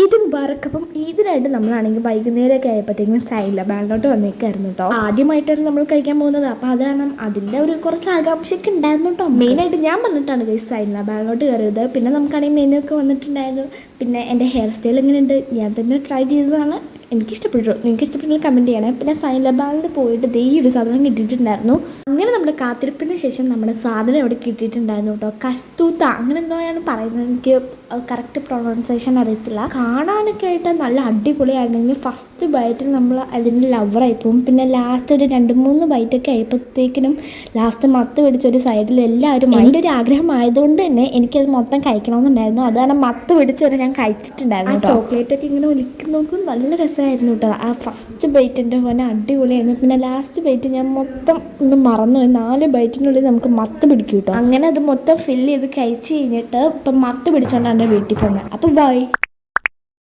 ഇത് മുബാറക്ക്. അപ്പം ഇതിനായിട്ട് നമ്മളാണെങ്കിൽ വൈകുന്നേരമൊക്കെ ആയപ്പോഴത്തേക്കും സൈഡിലെ ബാങ്കിലോട്ട് വന്നേക്കായിരുന്നു കേട്ടോ. ആദ്യമായിട്ടാണ് നമ്മൾ കഴിക്കാൻ പോകുന്നത്. അപ്പോൾ അത് കാരണം അതിൻ്റെ ഒരു കുറച്ച് ആകാംക്ഷയൊക്കെ ഉണ്ടായിരുന്നു കേട്ടോ. മെയിനായിട്ട് ഞാൻ പറഞ്ഞിട്ടാണ് ഗൈസ് സൈഡിലെ ബാങ്കിലോട്ട് കയറിയത്. പിന്നെ നമുക്കാണെങ്കിൽ മെനു ഒക്കെ വന്നിട്ടുണ്ടായിരുന്നു. പിന്നെ എൻ്റെ ഹെയർ സ്റ്റൈൽ എങ്ങനെയുണ്ട് ഞാൻ തന്നെ ട്രൈ ചെയ്തതാണ്. എനിക്കിഷ്ടപ്പെട്ടു. നിങ്ങൾക്ക് ഇഷ്ടപ്പെട്ടെങ്കിൽ കമൻറ്റ് ചെയ്യണേ. പിന്നെ സൈല ബാങ്കിൽ പോയിട്ട് ഈ ഒരു സാധനം കിട്ടിയിട്ടുണ്ടായിരുന്നു. അങ്ങനെ നമ്മുടെ കാത്തിരിപ്പിന് ശേഷം നമ്മുടെ സാധനം ഇവിടെ കിട്ടിയിട്ടുണ്ടായിരുന്നു കേട്ടോ. കസ്തൂത്ത അങ്ങനെ എന്തോയാണ് പറയുന്നത്, എനിക്ക് കറക്റ്റ് പ്രൊണൗൺസിയേഷൻ അറിയത്തില്ല. കാണാനൊക്കെ ആയിട്ട് നല്ല അടിപൊളിയായിരുന്നെങ്കിൽ ഫസ്റ്റ് ബൈറ്റിൽ നമ്മൾ അതിൻ്റെ ലവറായി പോകും. പിന്നെ ലാസ്റ്റ് ഒരു 2-3 ബൈറ്റൊക്കെ ആയപ്പോഴത്തേക്കിനും ലാസ്റ്റ് മത്ത് പിടിച്ച ഒരു സൈഡിൽ എല്ലാവരും എൻ്റെ ഒരു ആഗ്രഹമായതുകൊണ്ട് തന്നെ എനിക്കത് മൊത്തം കഴിക്കണമെന്നുണ്ടായിരുന്നു. അതാണ് മത്ത് പിടിച്ചവരെ ഞാൻ കഴിച്ചിട്ടുണ്ടായിരുന്നു. ചോക്ലേറ്റൊക്കെ ഇങ്ങനെ ഒലിക്കും നോക്കും നല്ല രസമായിരുന്നു കേട്ടോ. ആ ഫസ്റ്റ് ബൈറ്റിൻ്റെ പോലെ അടിപൊളിയായിരുന്നു. പിന്നെ ലാസ്റ്റ് ബൈറ്റ് ഞാൻ മൊത്തം ഒന്ന് മറന്നുപോയി. 4 ബൈറ്റിനുള്ളിൽ നമുക്ക് മത്ത് പിടിക്കും കേട്ടോ. അങ്ങനെ അത് മൊത്തം ഫില്ല് ചെയ്ത് കഴിച്ച് കഴിഞ്ഞിട്ട് ഇപ്പം മത്ത് പിടിച്ചോണ്ടാണ് വീട്ടിൽ പോകുന്നത്. അപ്പോൾ ബൈ.